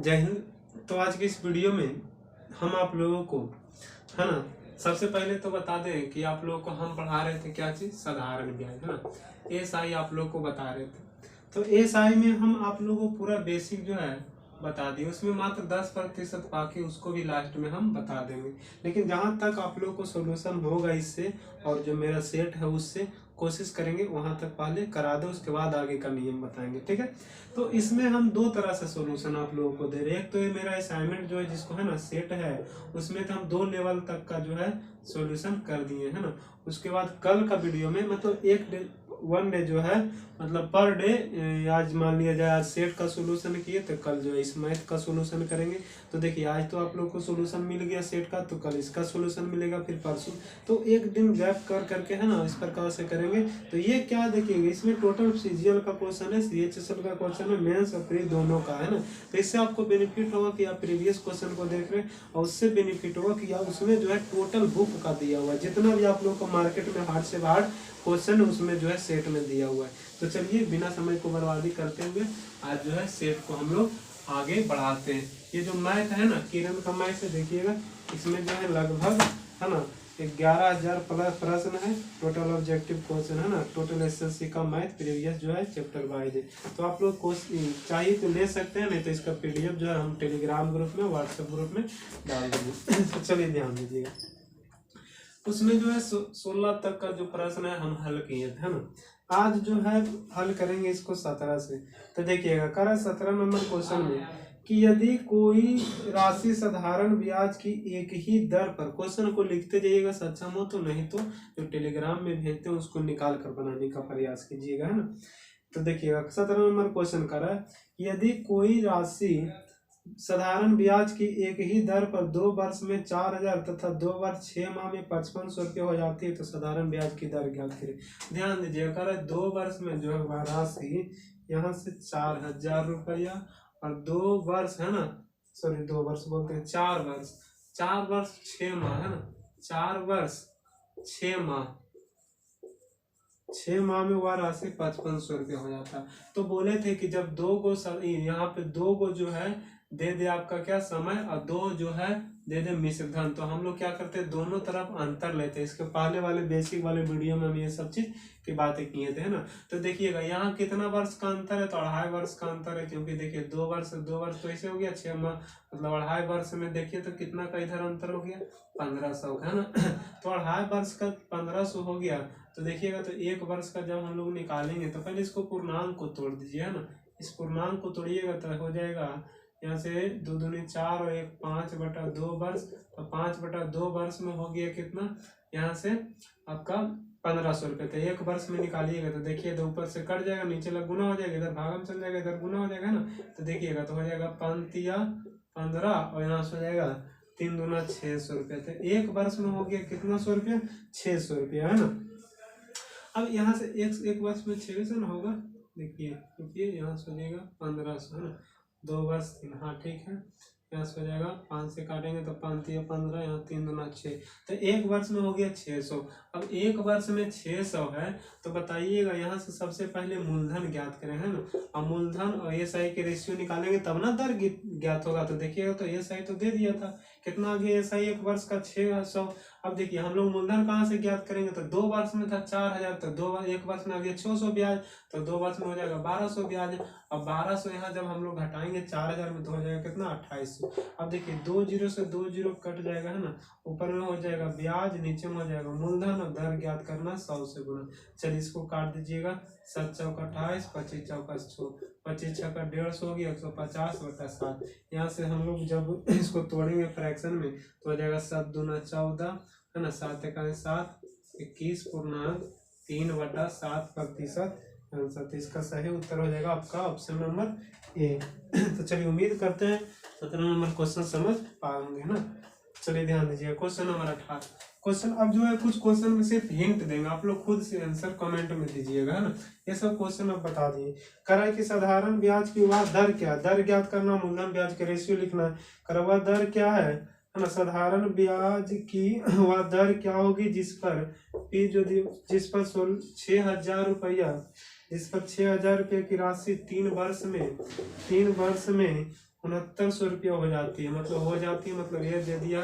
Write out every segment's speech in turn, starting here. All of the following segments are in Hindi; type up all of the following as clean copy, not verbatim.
जय हिंद। तो आज की इस वीडियो में हम आप लोगों को है ना, सबसे पहले तो बता दें कि आप लोगों को हम पढ़ा रहे थे क्या चीज़, साधारण ब्याज है ना, एसआई आप लोग को बता रहे थे। तो एसआई में हम आप लोगों को पूरा बेसिक जो है बता दिए, उसमें मात्र 10% बाकी, उसको भी लास्ट में हम बता देंगे। लेकिन जहाँ तक आप लोगों को सोल्यूशन होगा इससे और जो मेरा सेट है उससे कोशिश करेंगे वहां तक पहले करा दो, उसके बाद आगे का नियम बताएंगे, ठीक है। तो इसमें हम दो तरह से सॉल्यूशन आप लोगों को दे रहे हैं। एक तो ये मेरा असाइनमेंट जो है जिसको है ना सेट है, उसमें तो हम 2 लेवल तक का जो है सॉल्यूशन कर दिए है ना। उसके बाद कल का वीडियो में मतलब वन डे जो है मतलब पर डे, आज मान लिया जाए आज सेट का सोल्यूशन किए तो कल जो है इस मैथ का सोल्यूशन करेंगे। तो देखिए आज तो आप लोग को सोल्यूशन मिल गया सेट का, तो कल इसका सोल्यूशन मिलेगा, फिर परसों। तो एक दिन गैप कर करके है ना इस प्रकार से करेंगे। तो ये क्या देखेंगे, इसमें टोटल सीजीएल का क्वेश्चन है, सीएचएसएल का क्वेश्चन है, मेंस और प्री दोनों का है ना। तो इससे आपको बेनिफिट होगा कि आप प्रीवियस क्वेश्चन को देख रहे हैं, और उससे बेनिफिट होगा कि आप उसमें जो है टोटल बुक का दिया हुआ है, जितना भी आप लोग को मार्केट में हार्ड से हार्ड क्वेश्चन उसमें जो है सेट में दिया हुआ है। तो चलिए बिना समय को बर्बादी करते हुए आज जो है सेट को हम लोग आगे बढ़ाते हैं। ये जो मैथ है ना, किरण का मैथ है, देखिएगा इसमें जो है लगभग है ना 11,000 प्लस प्रश्न है, टोटल ऑब्जेक्टिव क्वेश्चन है ना, टोटल एसएससी का मैथ प्रीवियस जो है चैप्टर वाइज है। तो आप लोग को चाहिए तो ले सकते हैं, नहीं तो इसका पीडीएफ जो है हम टेलीग्राम ग्रुप में व्हाट्सएप ग्रुप में डाल देंगे। तो चलिए ध्यान दीजिएगा, उसमें जो है 16 तक का जो प्रश्न है हम हल किए थे ना। आज जो है हल करेंगे इसको 17 से। तो देखिएगा करा 17 नंबर क्वेश्चन में कि यदि कोई राशि साधारण ब्याज की एक ही दर पर, क्वेश्चन को लिखते जाइएगा सक्षम हो तो, नहीं तो जो टेलीग्राम में भेजते हैं उसको निकाल कर बनाने का प्रयास कीजिएगा है ना। तो देखिएगा 17 नंबर क्वेश्चन कर रहा है, यदि कोई राशि साधारण ब्याज की एक ही दर पर 2 वर्ष में 4,000 तथा 2 वर्ष 6 माह में 5500 रुपये हो जाती है, तो साधारण ब्याज की दर ज्ञात करें। ध्यान दीजिए, अगर 2 वर्ष में जो है राशि यहाँ से 4,000 रुपया, और 2 वर्ष है ना, सॉरी 2 वर्ष बोलते हैं 4 वर्ष, 4 वर्ष 6 माह है ना, 4 वर्ष 6 माह, 6 माह में वह राशि 5500 रुपये हो जाता है। तो बोले थे कि जब 2 को यहाँ पे 2 को जो है दे दे आपका क्या समय, और 2 जो है दे दे मिश्र धन, तो हम लोग क्या करते हैं दोनों तरफ अंतर लेते हैं। इसके पहले वाले बेसिक वाले वीडियो में हम ये सब चीज की बातें किए थे है ना। तो देखिएगा यहाँ कितना वर्ष का अंतर है, तो 2.5 वर्ष का अंतर है, क्योंकि देखिए 2 वर्ष तो ऐसे हो गया 6 माह, मतलब 2.5 वर्ष में देखिए तो कितना का इधर अंतर हो गया 1500 का है ना। तो 2.5 वर्ष का 1500 हो गया। तो देखिएगा तो 1 वर्ष का जब हम लोग निकालेंगे तो पहले इसको पूर्णांक को तोड़ दीजिए है ना। इस पूर्णांक को तोड़िएगा तो हो जाएगा यहाँ से 2 दूनी 4 और 1 5/2 वर्ष, तो 5/2 वर्ष में हो गया कितना, यहाँ से आपका 1500 रुपये। तो 1 वर्ष में निकालिएगा तो देखिए तो ऊपर से कट जाएगा, नीचे लग गुना हो जाएगा, इधर भागम चल जाएगा, इधर गुना हो जाएगा ना। तो देखिएगा तो हो जाएगा 5×15 और यहाँ से हो जाएगा 3 दूना 600 रुपये। तो 1 वर्ष में हो गया कितना 100 रुपया, 600 रुपया है ना। अब यहाँ से एक वर्ष में 600 ना होगा, देखिए यहाँ से हो जाएगा 1500 है ना, 2 वर्ष 3, हाँ ठीक है, यहाँ से हो जाएगा 5 से काटेंगे तो 5 या 15, यहाँ 3 दूना 6, तो 1 वर्ष में हो गया 600। अब 1 वर्ष में 600 है, तो बताइएगा यहाँ से सबसे पहले मूलधन ज्ञात करें है ना, और मूलधन और एसआई के रेशियो निकालेंगे तब ना दर ज्ञात होगा। तो देखिएगा तो एसआई तो दे दिया था, कितना आ गया एसआई 1 वर्ष का 600। अब देखिए हम लोग मूलधन कहाँ से ज्ञात करेंगे, तो 2 वर्ष में था 4,000, तो 1 वर्ष में आ गया 600 ब्याज, तो 2 वर्ष में हो जाएगा 1200 ब्याज। अब 1200 यहाँ जब हम लोग घटाएंगे 4,000 में तो हो जाएगा कितना 2800। अब देखिए 2 जीरो से 2 जीरो कट जाएगा है ना, ऊपर में हो जाएगा ब्याज, नीचे में हो जाएगा मूलधन, और दर ज्ञात करना 100 से गुना। चलिए इसको काट दीजिएगा, 7 चौक 28, 25 चौक 100, 25 छक्का 150 हो गया 150/7। यहाँ से हम लोग जब इसको तोड़ेंगे फ्रैक्शन में तो हो जाएगा 7 दूना 14 है ना, 7 एका 7, 21.3/7%। आंसर इसका सही उत्तर हो जाएगा आपका ऑप्शन नंबर ए। तो चलिए उम्मीद करते हैं 17 नंबर क्वेश्चन समझ पाएंगे ना। चलिए ध्यान दीजिए क्वेश्चन नंबर 18। क्वेश्चन अब जो है कुछ क्वेश्चन में सिर्फ हिंट देंगे, आप लोग खुद से आंसर कमेंट में दीजिएगा है ना। ये सब क्वेश्चन अब बता दिए। करा है कि साधारण ब्याज की वह दर क्या, दर ज्ञात करना, मूलधन ब्याज के रेशियो लिखना है। करा वह दर क्या है ना, साधारण ब्याज की वह दर क्या होगी जिस पर जिस पर 6,000 रुपया, जिस पर 6,000 रुपये की राशि 3 वर्ष में 6900 रुपया हो जाती है, मतलब हो जाती है, मतलब ये दे दिया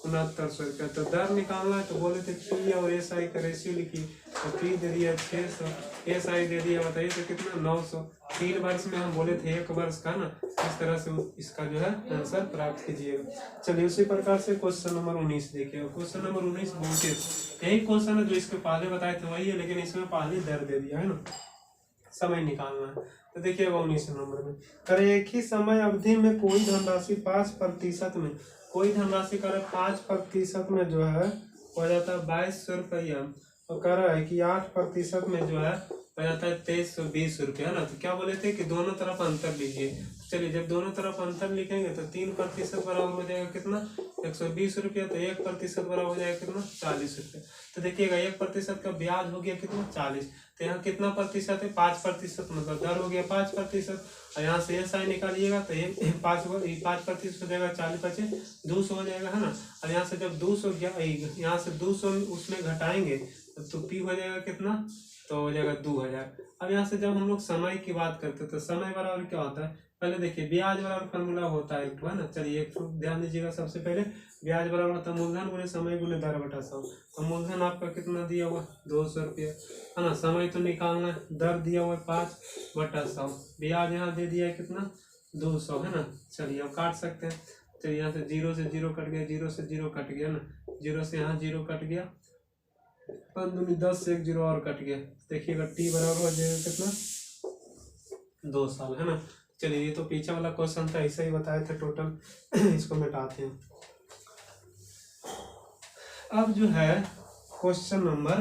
6900 रुपया। तो दर निकालना है तो बोले थे पी और एस आई का रेशियो लिखिए, तो पी दे दिया 600, एस आई दे दिया बताइए तो कितना 900। 3 वर्ष में हम बोले थे 1 वर्ष का ना, इस तरह से इसका जो है आंसर प्राप्त कीजिएगा। चलिए उसी प्रकार से क्वेश्चन नंबर 19 देखिएगा। क्वेश्चन नंबर 19 बहुत यही क्वेश्चन है जो इसके पहले बताए थे वही है, लेकिन इसमें पहले दर दे दिया है ना, समय निकालना है। तो देखिएगा 19 नंबर में, करे एक ही समय अवधि में कोई धनराशि 5% में, कोई धनराशि करे 5% में जो है हो जाता है 2200 रुपया, और कह रहा है कि 8% में जो है हो जाता है 2320 रुपया ना। तो क्या बोले थे कि दोनों तरफ अंतर लीजिए। चलिए जब दोनों तरफ अंतर लिखेंगे तो 3% बराबर हो जाएगा कितना 120 रुपया, तो 1% बराबर हो जाएगा कितना 40 रुपया। तो देखिएगा 1% का ब्याज हो गया कितना 40, तो यहाँ कितना प्रतिशत है 5%, मतलब दर हो गया 5%, और यहाँ से एस आई निकालिएगा तो ये 5% हो जाएगा, 40 बचे 200 हो जाएगा है ना। और यहाँ से जब 200 यहाँ से 200 उसमें घटाएंगे तो पी हो जाएगा कितना, तो हो जाएगा 2000। अब यहाँ से जब हम लोग समय की बात करते हैं तो समय बराबर क्या होता है, पहले देखिए ब्याज बराबर फॉर्मूला होता है एक है ना। चलिए एक ध्यान दीजिएगा, सबसे पहले ब्याज बराबर होता है मूलधन गुणे समय गुणे दर बटा 100। तो मूलधन आपका कितना दिया हुआ 200 रुपया है ना, समय तो निकालना है, दर दिया हुआ 5/100, ब्याज यहाँ दे दिया है कितना 200 है ना। चलिए अब काट सकते हैं, चलिए यहाँ से 0 से 0 कट गया, 0 से 0 कट गया ना, 0 से यहाँ 0 कट गया, 10 से 1 0 और कट गया। देखिएगा टी बराबर हो जाएगा कितना 2 साल है ना। चलिए ये तो पीछे वाला क्वेश्चन था, ऐसे ही बताए थे टोटल। इसको मिटाते हैं। अब जो है क्वेश्चन नंबर,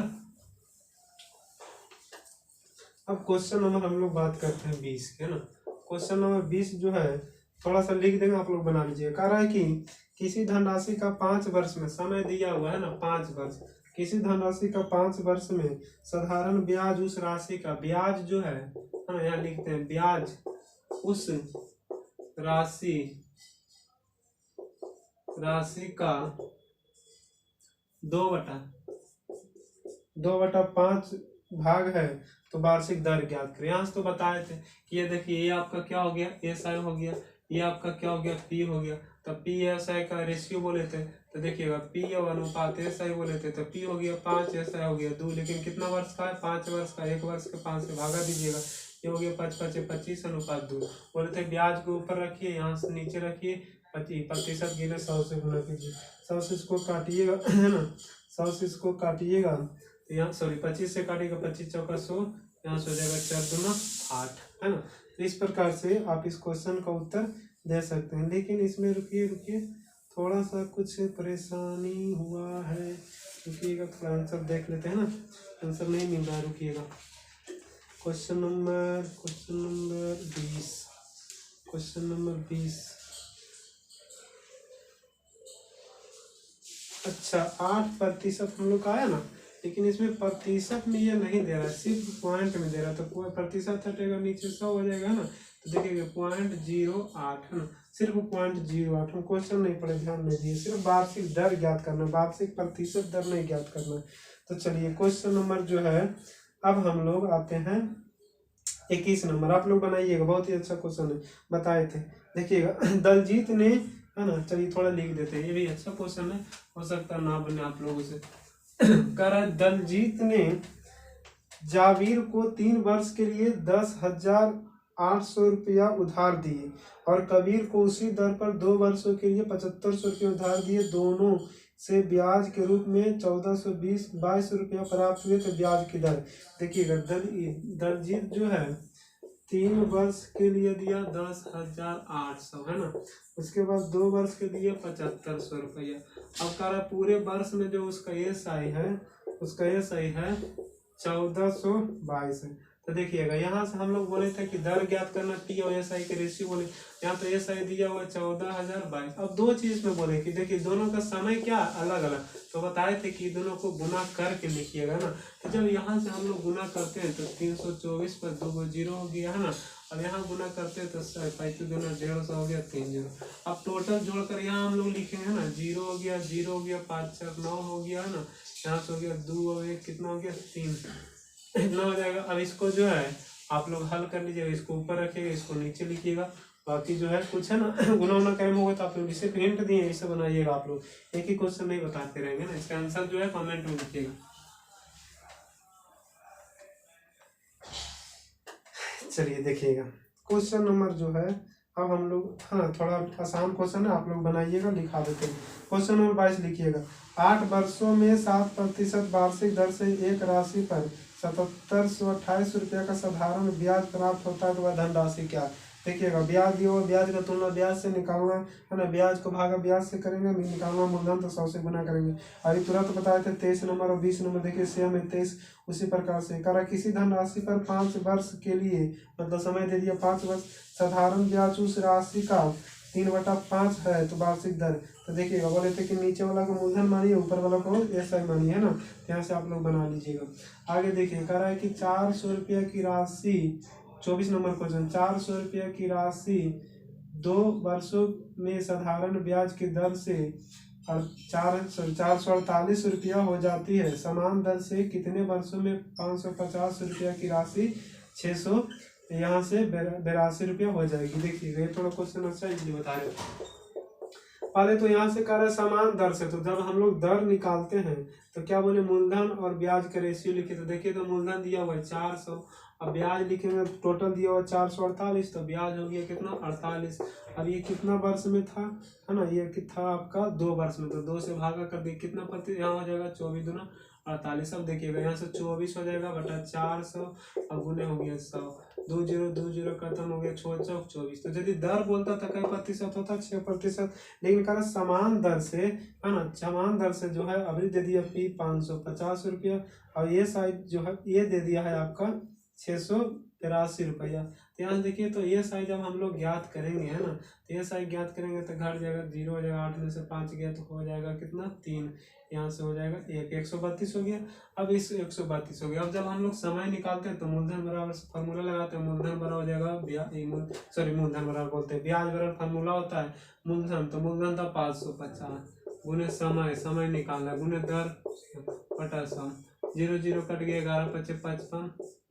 अब क्वेश्चन नंबर हम लोग बात करते हैं 20 के ना। क्वेश्चन नंबर 20 जो है थोड़ा सा लिख देंगे, आप लोग बना लीजिए। कह रहा है कि किसी धनराशि का 5 वर्ष में समय दिया हुआ है ना 5 वर्ष, किसी धनराशि का 5 वर्ष में साधारण ब्याज उस राशि का, ब्याज जो है ना यहाँ लिखते हैं ब्याज उस राशि का 2/5 भाग है तो वार्षिक दर ज्ञात करें। यहाँ से तो बताए थे कि ये देखिए ये आपका क्या हो गया एस आई हो गया, ये आपका क्या हो गया पी हो गया। तो पी एस आई का रेशियो बोले थे, तो देखिएगा पी और अनुपात एस आई बोले थे, तो पी हो गया 5, एस आई हो गया 2, लेकिन कितना वर्ष का है 5 वर्ष का, 1 वर्ष के 5 से भागा दीजिएगा, ये हो गया 5×5 = 25 = 2। बोले थे ब्याज को ऊपर रखिए, यहाँ से नीचे रखिए, 25% गिने 100 से गुना कीजिए, 100 से इसको काटिएगा है ना, 100 से इसको काटिएगा तो यहाँ सॉरी 25 से काटिएगा, 25 चौका 100, यहाँ से हो जाएगा 4 दूना 8 है ना। तो इस प्रकार से आप इस क्वेश्चन का उत्तर दे सकते हैं। लेकिन इसमें रुकिए थोड़ा सा कुछ परेशानी हुआ है, रुकिएगा थोड़ा आंसर देख लेते हैं ना, आंसर नहीं मिल रहा है, रुकिएगा। क्वेश्चन नंबर 20 अच्छा 8% हम लोग का आया ना, लेकिन इसमें प्रतिशत में ये नहीं दे रहा है, सिर्फ पॉइंट में दे रहा है। तो कोई प्रतिशत हटेगा नीचे 100 हो जाएगा ना, तो देखिएगा 0.08 है ना, सिर्फ 0.08। हम क्वेश्चन नहीं पढ़े, ध्यान नहीं दिए, सिर्फ वार्षिक दर ज्ञात करना, वार्षिक प्रतिशत दर नहीं ज्ञात करना। तो चलिए क्वेश्चन नंबर जो है अब हम लोग आते हैं 21 नंबर, आप लोग बनाइएगा, बहुत ही अच्छा क्वेश्चन है, बताए थे। देखिएगा दलजीत ने है ना, चलिए थोड़ा लिख देते हैं, ये भी अच्छा क्वेश्चन है, हो सकता है ना बने आप लोगों से। कह रहा है दलजीत ने जावीर को 3 वर्ष के लिए 10,800 रुपया उधार दिए और कबीर को उसी दर पर 2 वर्षों के लिए 7500 रुपये उधार दिए। दोनों से ब्याज के रूप में 1422 रुपया प्राप्त हुए। तो ब्याज की दर देखिएगा, दलजीत जो है 3 वर्ष के लिए दिया 10,800 है ना, उसके बाद 2 वर्ष के लिए 7500 रुपया। अब कह रहा पूरे वर्ष में जो उसका एस आई है 1422 है। तो देखिएगा यहाँ से हम लोग बोले थे कि दर ज्ञात करना, पी और एस आई के रेशियो बोले, यहाँ तो एस आई दिया हुआ 14,022। अब 2 चीज में बोले कि देखिए दोनों का समय क्या अलग अलग, तो बताए थे कि दोनों को गुना करके लिखिएगा ना। तो जब यहाँ से हम लोग गुना करते हैं तो 324 पर 2 0 हो गया है ना, अब यहाँ गुना करते हैं तो 35 दूना 150 हो गया 3 0। अब टोटल जोड़कर यहाँ हम लोग लिखेंगे ना, 0 हो गया 0 हो गया, 5 4 9 हो गया है ना, यहाँ से हो गया 2 हो गया, कितना हो गया 3 इतना हो जाएगा। अब इसको जो है आप लोग हल कर लीजिएगा, इसको ऊपर रखिएगा, इसको नीचे लिखिएगा, बाकी जो है कुछ है ना गुना उना कर्म होगा तो आप लोग सिर्फ हिंट दिए ऐसे बनाइएगा आप लोग, एक ही क्वेश्चन नहीं बताते रहेंगे ना। इसका आंसर जो है कमेंट में लिखिएगा। चलिए देखिएगा क्वेश्चन नंबर जो है, अब हम लोग हाँ थोड़ा आसान क्वेश्चन है, आप लोग बनाइएगा, लिखा देते हैं। क्वेश्चन नंबर 22 लिखिएगा। 8 वर्षों में 7% वार्षिक दर से एक राशि पर 7728 रुपया का साधारण ब्याज प्राप्त होता है तो वह धनराशि क्या है। देखिएगा ब्याज दिया हुआ, ब्याज का तुलना ब्याज से निकालना है ना, ब्याज को भागा ब्याज से करेंगे, निकालना मूलधन तो 100 से गुना करेंगे। अभी तुरंत बताए थे 23 नंबर और 20 नंबर, देखिए सेम है 23। उसी प्रकार से करा किसी धनराशि पर 5 वर्ष के लिए, मतलब समय दे दिया 5 वर्ष, साधारण ब्याज उस राशि का 3/5 है तो वार्षिक दर। तो देखिएगा बोले थे कि नीचे वाला को मूलधन मानिए, ऊपर वाला को ऐसा मानिए, है ना। यहाँ से आप लोग बना लीजिएगा। आगे देखिए कह रहा है कि 400 रुपया की राशि, 24 नंबर क्वेश्चन, 400 रुपया की राशि 2 वर्षों में साधारण ब्याज की दर से 448 रुपया हो जाती है। समान दर से कितने वर्षों में 550 रुपया की राशि 600 यहाँ से 82 रुपया हो जाएगी। देखिए ये थोड़ा क्वेश्चन अच्छा इसलिए बता रहे हैं। पहले तो यहाँ से कह रहा है समान दर से, तो जब हम लोग दर निकालते हैं तो क्या बोले, मूलधन और ब्याज का रेशियो लिखे। तो देखिए तो मूलधन दिया हुआ है 400, अब ब्याज लिखेंगे, टोटल दिया हुआ 448, तो ब्याज हो गया कितना 48। अब ये कितना वर्ष में था, है ना, ये था आपका 2 वर्ष में, तो 2 से भागा कर देखिए कितना प्रति यहाँ हो जाएगा 24 दूना 48। अब देखिएगा यहाँ से 24 हो जाएगा बटा 400, अब गुने हो गया 100, 2 0 खत्म हो गया, 6 चौक 24। तो यदि दर बोलता था कई प्रतिशत होता 6%, लेकिन कहा समान दर से, है ना, समान दर से जो है अभी दे दिया पी 550 रुपया, और ये साइड जो है ये दे दिया है आपका 682 रुपया। तो यहाँ देखिए तो ये साइज जब हम लोग ज्ञात करेंगे, है ना, तो ये साइज ज्ञात करेंगे तो घट जाएगा, 0 हो जाएगा, 8 में से 5 गया तो हो जाएगा कितना 3, यहाँ से हो जाएगा 132 हो गया। अब इस 132 हो गया। अब जब हम लोग समय निकालते हैं तो मूलधन बराबर फॉर्मूला लगाते हैं, मूलधन बराबर हो जाएगा मूलधन बराबर बोलते हैं ब्याज बराबर फॉर्मूला होता है मूलधन, तो मूलधन था 550 गुने समय निकालना गुने दर बटा सम, 0 0 कट गया, 11 5 55,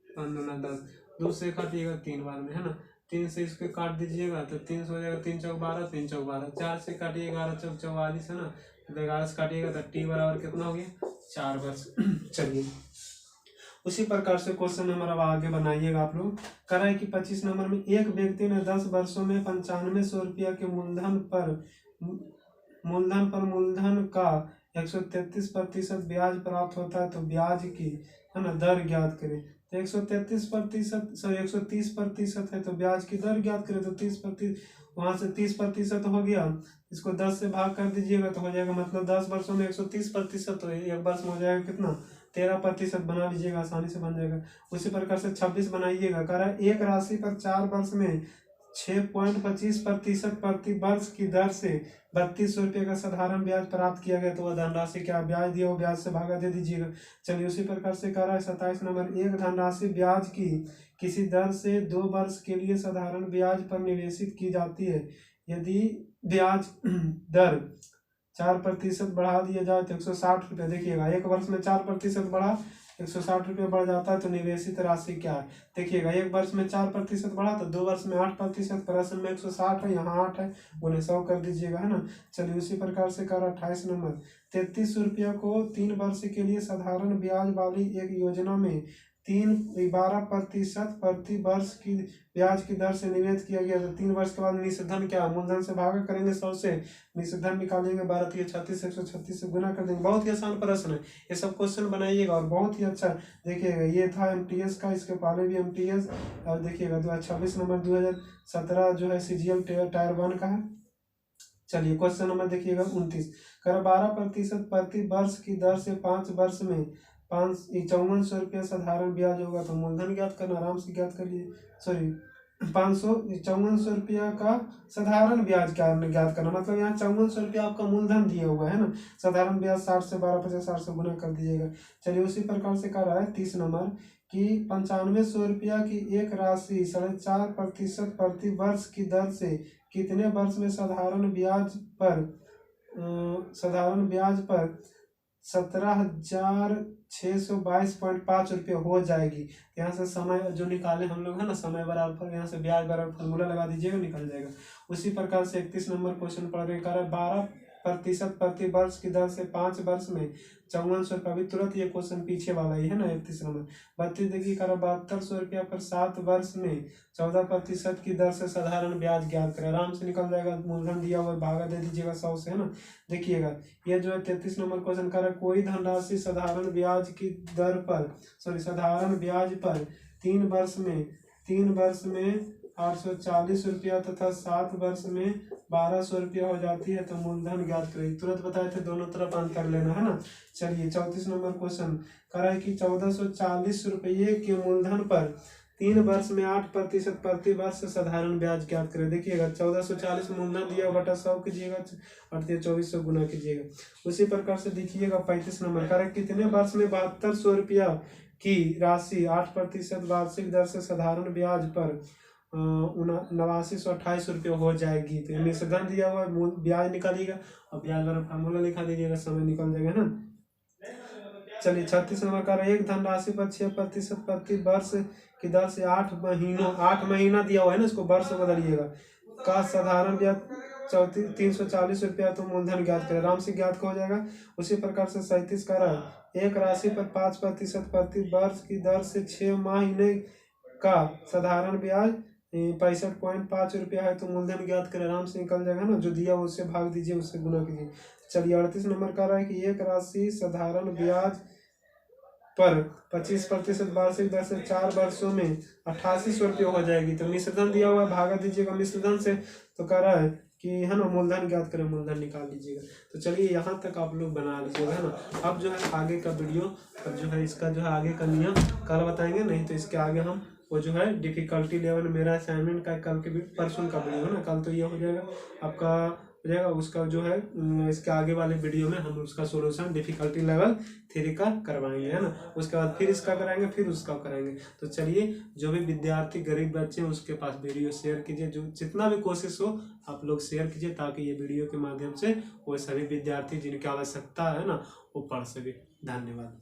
5 दूना 10, 2 से काटिएगा 3 बार में, है ना, 3 से इसको काट दीजिएगा तो 3 से हो जाएगा, 3 चौक 12, 3 चौक 12, 4 से काटिए 11 चौक 44, है ना, तो 11 से काटिएगा तो टी बराबर कितना हो गया 4 वर्ष। चलिए उसी प्रकार से क्वेश्चन नंबर अब आगे बनाइएगा आप लोग। करा है कि 25 नंबर में एक व्यक्ति ने 10 वर्षों में 9500 रुपया के मूलधन पर मूलधन का 133% ब्याज प्राप्त होता है तो ब्याज की, है ना, दर ज्ञात करें। तो 130% है तो ब्याज की दर ज्ञात करें, तो 30% वहां से 30% हो गया, इसको 10 से भाग कर दीजिएगा तो हो जाएगा, मतलब 10 वर्षों में 130%, तो एक वर्ष में हो जाएगा कितना 13% बना लीजिएगा, आसानी से बन जाएगा। उसी प्रकार से 26 बनाइएगा। कह रहा है एक राशि पर 4 वर्ष में 6.25% प्रति वर्ष की दर से 3200 रुपये का साधारण ब्याज प्राप्त किया गया तो वह धनराशि क्या, ब्याज दिया हो ब्याज से भागा दे दीजिएगा। चलिए उसी प्रकार से कह रहा है 27 नंबर, एक धनराशि ब्याज की किसी दर से 2 वर्ष के लिए साधारण ब्याज पर निवेशित की जाती है, यदि ब्याज दर 4% बढ़ा दिया जाए तो 160 रुपये। देखिएगा एक वर्ष में 4% बढ़ा 160 रुपये बढ़ जाता है तो निवेशित राशि क्या है। देखिएगा एक वर्ष में 4% बढ़ा तो 2 वर्ष में 8%, प्रश्न में 160 है, यहाँ 8 है, उन्हें 100 कर दीजिएगा, है ना। चलिए उसी प्रकार से कर 28 नंबर, 3300 रुपया को 3 वर्ष के लिए साधारण ब्याज वाली एक योजना में 12% प्रति वर्ष की ब्याज की दर से निवेश किया गया। तो 3 वर्ष के बाद निषेधन क्या, मूलधन से भागा करेंगे 100 से, निषेधन निकालेंगे 12 3 36, 136 से गुना कर देंगे। बहुत ही आसान प्रश्न है, ये सब क्वेश्चन बनाइएगा और बहुत ही अच्छा। देखिएगा ये था एमटीएस का, इसके पहले भी एमटीएस, और देखिएगा 26 नंबर 2017 जो है सीजीएल टायर 1 का है। चलिए क्वेश्चन नंबर देखिएगा 29, कर 12% प्रति वर्ष की दर से 5 वर्ष में 5400 रुपया साधारण ब्याज होगा तो मूलधन ज्ञात करना, आराम से ज्ञात कर लिए, सॉरी 5400 रुपया का साधारण ब्याज क्या ज्ञात करना, मतलब यहाँ 5400 रुपया आपका मूलधन दिया हुआ है ना, साधारण ब्याज 60 से 12% 60 से गुना कर दीजिएगा। चलिए उसी प्रकार से कर रहा है 30 नंबर कि 9500 रुपया की एक राशि 4.5% प्रति वर्ष की दर से कितने वर्ष में साधारण ब्याज पर 17,622.5 रुपये हो जाएगी। यहाँ से समय जो निकाले हम लोग है ना, समय बराबर यहाँ से ब्याज बराबर फॉर्मूला लगा दीजिएगा, निकल जाएगा। उसी प्रकार से 31 नंबर क्वेश्चन पढ़ रहे, 12% प्रति वर्ष की दर से 5 वर्ष में 5400 रुपये। अभी तुरंत ये क्वेश्चन पीछे वाला ही है ना, 31 नंबर। 32 देखिए, 7200 रुपया पर 7 वर्ष में 14% की दर से साधारण ब्याज ज्ञात करें। आराम से निकल जाएगा। मूलधन दिया हुआ भागा दे दीजिएगा 100 से, है ना। देखिएगा ये जो है 33 नंबर क्वेश्चन कर रहा है, कोई धनराशि साधारण ब्याज की दर पर साधारण ब्याज पर 3 वर्ष में 840 रुपया तथा 7 वर्ष में 1200 रुपया हो जाती है, तो मूलधन ज्ञात करें। तुरंत बताए थे, दोनों तरफ अंतर लेना है ना। चलिए 34 नंबर क्वेश्चन कर रहा है कि 1440 रुपये के मूलधन पर 3 वर्ष में 8% प्रति वर्ष साधारण ब्याज ज्ञात करें। देखिएगा 1440 मूलधन दिया बटा 100 कीजिएगा और 2400 गुना कीजिएगा। उसी प्रकार से देखिएगा 35 नंबर कर कितने वर्ष में 7200 रुपया की राशि 8% वार्षिक दर से साधारण ब्याज पर 8928 रुपये हो जाएगी। तो इनमें से धन दिया हुआ ब्याज निकालिएगा और ब्याज वाला फार्मूला लिखा दीजिएगा, समय निकल जाएगा ना। चलिए 36 नंबर का एक धनराशि पर 6% प्रति वर्ष की दर से 8 महीना दिया हुआ है ना, इसको वर्ष बदलिएगा का साधारण ब्याज 340 रुपया, तो मूलधन ज्ञात करें। आराम से ज्ञात हो जाएगा। उसी प्रकार से 37 का एक राशि पर 5% प्रति वर्ष की दर से 6 महीने का साधारण ब्याज 65.5 रुपया है, तो मूलधन ज्ञात करें। आराम से निकल जाएगा ना। जो दिया उससे भाग दीजिए, उससे गुना कीजिए। चलिए 38 नंबर का रहा है कि एक राशि साधारण ब्याज पर 25% वार्षिक दर से 4 वर्षों में 8800 रुपये हो जाएगी। तो मिश्रधन दिया हुआ है, भागा दीजिएगा मिश्रधन से। तो कह रहा है कि है ना, मूलधन ज्ञात करें, मूलधन निकाल लीजिएगा। तो चलिए यहाँ तक आप लोग बना लीजिएगा, है ना। अब जो है आगे का वीडियो, अब जो है इसका जो है आगे का नियम कल बताएंगे, नहीं तो इसके आगे हम वो जो है डिफिकल्टी लेवल मेरा असाइनमेंट का कल के परसों का वीडियो है ना, कल तो ये हो जाएगा आपका हो जाएगा। उसका जो है इसके आगे वाले वीडियो में हम उसका सोल्यूशन डिफिकल्टी लेवल 3 का करवाएंगे, है ना। उसके बाद फिर इसका कराएंगे, फिर उसका कराएंगे। तो चलिए, जो भी विद्यार्थी गरीब बच्चे हैं उसके पास वीडियो शेयर कीजिए, जो जितना भी कोशिश हो आप लोग शेयर कीजिए, ताकि ये वीडियो के माध्यम से वो सभी विद्यार्थी जिनकी आवश्यकता है ना वो पढ़ सके। धन्यवाद।